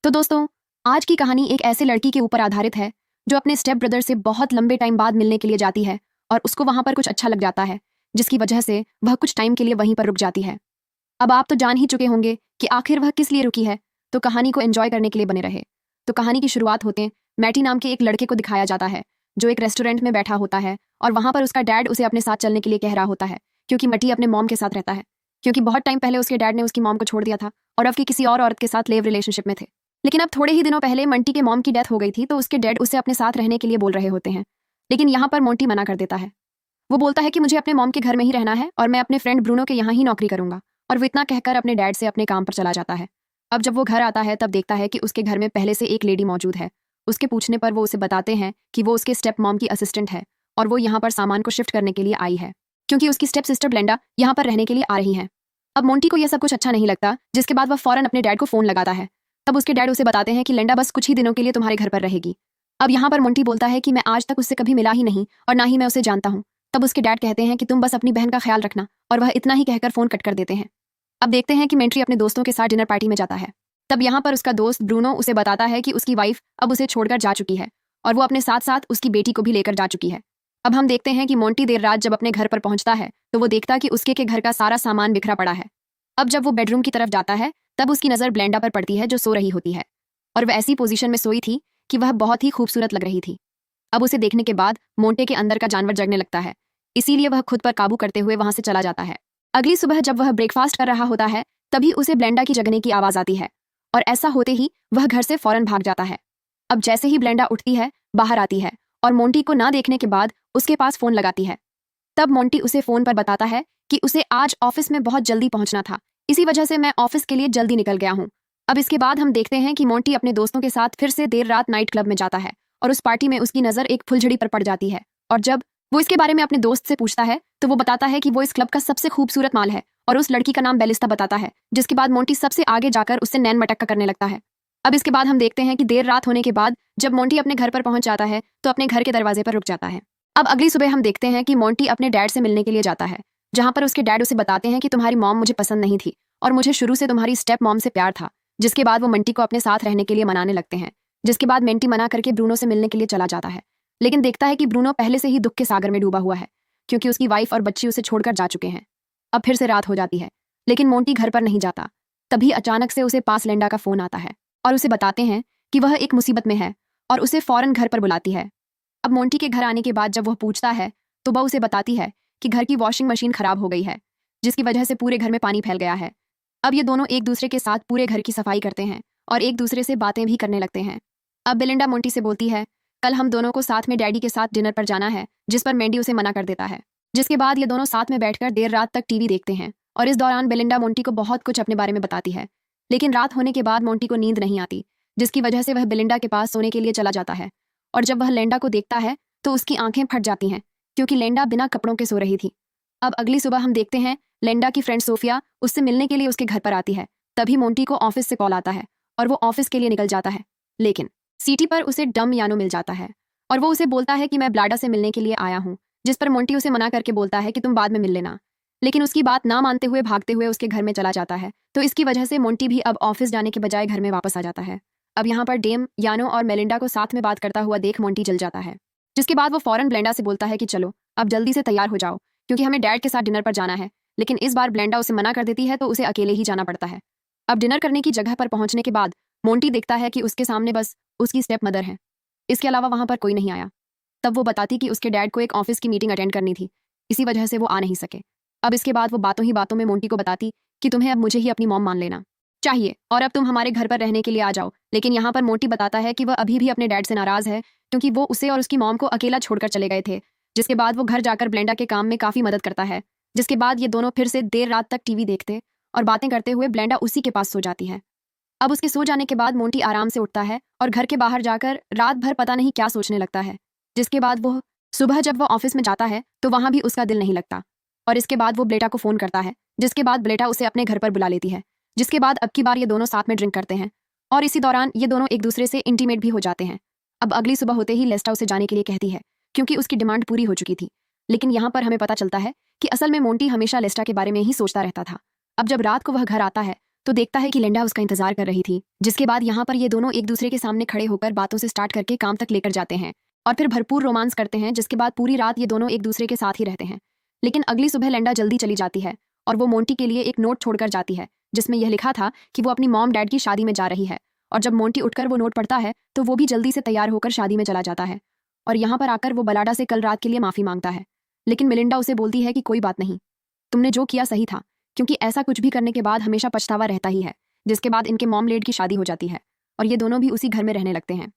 तो दोस्तों, आज की कहानी एक ऐसे लड़की के ऊपर आधारित है जो अपने स्टेप ब्रदर से बहुत लंबे टाइम बाद मिलने के लिए जाती है और उसको वहां पर कुछ अच्छा लग जाता है, जिसकी वजह से वह कुछ टाइम के लिए वहीं पर रुक जाती है। अब आप तो जान ही चुके होंगे कि आखिर वह किस लिए रुकी है, तो कहानी को एंजॉय करने के लिए बने रहे। तो कहानी की शुरुआत होते मैटी नाम के एक लड़के को दिखाया जाता है जो एक रेस्टोरेंट में बैठा होता है और वहां पर उसका डैड उसे अपने साथ चलने के लिए कह रहा होता है, क्योंकि मैटी अपने मॉम के साथ रहता है, क्योंकि बहुत टाइम पहले उसके डैड ने उसकी मॉम को छोड़ दिया था और अब की किसी और औरत के साथ लेव रिलेशनशिप में थे। लेकिन अब थोड़े ही दिनों पहले मंटी के मॉम की डेथ हो गई थी, तो उसके डैड उसे अपने साथ रहने के लिए बोल रहे होते हैं। लेकिन यहाँ पर मोंटी मना कर देता है। वो बोलता है कि मुझे अपने मॉम के घर में ही रहना है और मैं अपने फ्रेंड ब्रूनो के यहाँ ही नौकरी करूंगा, और वो इतना कहकर अपने डैड से अपने काम पर चला जाता है। अब जब वो घर आता है तब देखता है कि उसके घर में पहले से एक लेडी मौजूद है। उसके पूछने पर वो उसे बताते हैं कि वो उसके स्टेप मॉम की असिस्टेंट है और वो यहाँ पर सामान को शिफ्ट करने के लिए आई है, क्योंकि उसकी स्टेप सिस्टर ब्लेंडा यहाँ पर रहने के लिए आ रही है। अब मोंटी को यह सब कुछ अच्छा नहीं लगता, जिसके बाद वह फौरन अपने डैड को फोन लगाता है। तब उसके डैड उसे बताते हैं कि लेंडा बस कुछ ही दिनों के लिए तुम्हारे घर पर रहेगी। अब यहाँ पर मोंटी बोलता है कि मैं आज तक उससे कभी मिला ही नहीं और ना ही मैं उसे जानता हूँ। तब उसके डैड कहते हैं कि तुम बस अपनी बहन का ख्याल रखना, और वह इतना ही कहकर फोन कट कर देते हैं। अब देखते हैं कि मेंट्री अपने दोस्तों के साथ डिनर पार्टी में जाता है। तब यहाँ पर उसका दोस्त ब्रूनो उसे बताता है कि उसकी वाइफ अब उसे छोड़कर जा चुकी है और वो अपने साथ साथ उसकी बेटी को भी लेकर जा चुकी है। अब हम देखते हैं कि मोंटी देर रात जब अपने घर पर पहुंचता है तो वो देखता कि उसके घर का सारा सामान बिखरा पड़ा है। अब जब वो बेडरूम की तरफ जाता है तब उसकी नज़र ब्लेंडा पर पड़ती है जो सो रही होती है, और वह ऐसी पोजीशन में सोई थी कि वह बहुत ही खूबसूरत लग रही थी। अब उसे देखने के बाद मोंटे के अंदर का जानवर जगने लगता है, इसीलिए वह खुद पर काबू करते हुए वहां से चला जाता है। अगली सुबह जब वह ब्रेकफास्ट कर रहा होता है तभी उसे ब्लेंडा की जगने की आवाज आती है, और ऐसा होते ही वह घर से फौरन भाग जाता है। अब जैसे ही ब्लेंडा उठती है, बाहर आती है और मोंटी को ना देखने के बाद उसके पास फोन लगाती है। तब मोंटी उसे फोन पर बताता है कि उसे आज ऑफिस में बहुत जल्दी पहुंचना था, इसी वजह से मैं ऑफिस के लिए जल्दी निकल गया हूं। अब इसके बाद हम देखते हैं कि मोंटी अपने दोस्तों के साथ फिर से देर रात नाइट क्लब में जाता है और उस पार्टी में उसकी नजर एक फुलझड़ी पर पड़ जाती है, और जब वो इसके बारे में अपने दोस्त से पूछता है तो वो बताता है कि वो इस क्लब का सबसे खूबसूरत माल है और उस लड़की का नाम बेलिस्ता बताता है, जिसके बाद मोंटी सबसे आगे जाकर उससे नैन मटक्का करने लगता है। अब इसके बाद हम देखते हैं कि देर रात होने के बाद जब मोंटी अपने घर पर पहुंच जाता है तो अपने घर के दरवाजे पर रुक जाता है। अब अगली सुबह हम देखते हैं कि मोंटी अपने डैड से मिलने के लिए जाता है, जहां पर उसके डैड उसे बताते हैं कि तुम्हारी मॉम मुझे पसंद नहीं थी और मुझे शुरू से तुम्हारी स्टेप मॉम से प्यार था। जिसके बाद वो मंटी को अपने साथ रहने के लिए मनाने लगते हैं, जिसके बाद मेंटी मना करके ब्रूनो से मिलने के लिए चला जाता है। लेकिन देखता है कि ब्रूनो पहले से ही दुख के सागर में डूबा हुआ है, क्योंकि उसकी वाइफ और बच्ची उसे छोड़कर जा चुके हैं। अब फिर से रात हो जाती है, लेकिन मोंटी घर पर नहीं जाता। तभी अचानक से उसे पास लेंडा का फोन आता है और उसे बताते हैं कि वह एक मुसीबत में है और उसे फौरन घर पर बुलाती है। अब मोंटी के घर आने के बाद जब वह पूछता है तो वह उसे बताती है कि घर की वॉशिंग मशीन खराब हो गई है, जिसकी वजह से पूरे घर में पानी फैल गया है। अब ये दोनों एक दूसरे के साथ पूरे घर की सफाई करते हैं और एक दूसरे से बातें भी करने लगते हैं। अब बेलिंडा मोंटी से बोलती है, कल हम दोनों को साथ में डैडी के साथ डिनर पर जाना है, जिस पर मेंडी उसे मना कर देता है। जिसके बाद ये दोनों साथ में बैठकर देर रात तक टीवी देखते हैं और इस दौरान बेलिंडा मोंटी को बहुत कुछ अपने बारे में बताती है। लेकिन रात होने के बाद मोंटी को नींद नहीं आती, जिसकी वजह से वह बेलिंडा के पास सोने के लिए चला जाता है, और जब वह लेंडा को देखता है तो उसकी आंखें फट जाती हैं, क्योंकि लेंडा बिना कपड़ों के सो रही थी। अब अगली सुबह हम देखते हैं लेंडा की फ्रेंड सोफिया उससे मिलने के लिए उसके घर पर आती है। तभी मोंटी को ऑफिस से कॉल आता है और वो ऑफिस के लिए निकल जाता है, लेकिन सीटी पर उसे डम यानो मिल जाता है और वो उसे बोलता है कि मैं ब्लाडा से मिलने के लिए आया हूँ, जिस पर मोंटी उसे मना करके बोलता है कि तुम बाद में मिल लेना। लेकिन उसकी बात ना मानते हुए भागते हुए उसके घर में चला जाता है, तो इसकी वजह से मोंटी भी अब ऑफिस जाने के बजाय घर में वापस आ जाता है। अब यहाँ पर डेम यानो और मेलिंडा को साथ में बात करता हुआ देख मोंटी जल जाता है, जिसके बाद वो फौरन ब्लेंडा से बोलता है कि चलो अब जल्दी से तैयार हो जाओ, क्योंकि हमें डैड के साथ डिनर पर जाना है। लेकिन इस बार ब्लेंडा उसे मना कर देती है, तो उसे अकेले ही जाना पड़ता है। अब डिनर करने की जगह पर पहुंचने के बाद मोंटी देखता है कि उसके सामने बस उसकी स्टेप मदर है, इसके अलावा वहां पर कोई नहीं आया। तब वो बताती कि उसके डैड को एक ऑफिस की मीटिंग अटेंड करनी थी, इसी वजह से वो आ नहीं सके। अब इसके बाद वो बातों ही बातों में मोंटी को बताती कि तुम्हें अब मुझे ही अपनी मॉम मान लेना चाहिए और अब तुम हमारे घर पर रहने के लिए आ जाओ। लेकिन यहाँ पर मोंटी बताता है कि वह अभी भी अपने डैड से नाराज है, क्योंकि वो उसे और उसकी मॉम को अकेला छोड़कर चले गए थे। जिसके बाद वो घर जाकर ब्लेंडा के काम में काफी मदद करता है, जिसके बाद ये दोनों फिर से देर रात तक टीवी देखते और बातें करते हुए ब्लेंडा उसी के पास सो जाती है। अब उसके सो जाने के बाद मोंटी आराम से उठता है और घर के बाहर जाकर रात भर पता नहीं क्या सोचने लगता है। जिसके बाद वो सुबह जब वो ऑफिस में जाता है तो वहां भी उसका दिल नहीं लगता, और इसके बाद वो ब्लेटा को फोन करता है, जिसके बाद ब्लेटा उसे अपने घर पर बुला लेती है। जिसके बाद अब की बार ये दोनों साथ में ड्रिंक करते हैं और इसी दौरान ये दोनों एक दूसरे से इंटीमेट भी हो जाते हैं। अब अगली सुबह होते ही लेस्टा उसे जाने के लिए कहती है, क्योंकि उसकी डिमांड पूरी हो चुकी थी। लेकिन यहाँ पर हमें पता चलता है कि असल में मोंटी हमेशा लेस्टा के बारे में ही सोचता रहता था। अब जब रात को वह घर आता है तो देखता है कि लिंडा उसका इंतजार कर रही थी, जिसके बाद यहाँ पर ये दोनों एक दूसरे के सामने खड़े होकर बातों से स्टार्ट करके काम तक लेकर जाते हैं और फिर भरपूर रोमांस करते हैं, जिसके बाद पूरी रात ये दोनों एक दूसरे के साथ ही रहते हैं। लेकिन अगली सुबह लिंडा जल्दी चली जाती है और वो मोंटी के लिए एक नोट छोड़कर जाती है, जिसमें यह लिखा था कि वो अपनी मॉम डैड की शादी में जा रही है। और जब मोंटी उठकर वो नोट पढ़ता है तो वो भी जल्दी से तैयार होकर शादी में चला जाता है और यहाँ पर आकर वो बलाडा से कल रात के लिए माफी मांगता है। लेकिन मिलिंडा उसे बोलती है कि कोई बात नहीं, तुमने जो किया सही था, क्योंकि ऐसा कुछ भी करने के बाद हमेशा पछतावा रहता ही है। जिसके बाद इनके मॉम लेड की शादी हो जाती है और ये दोनों भी उसी घर में रहने लगते हैं।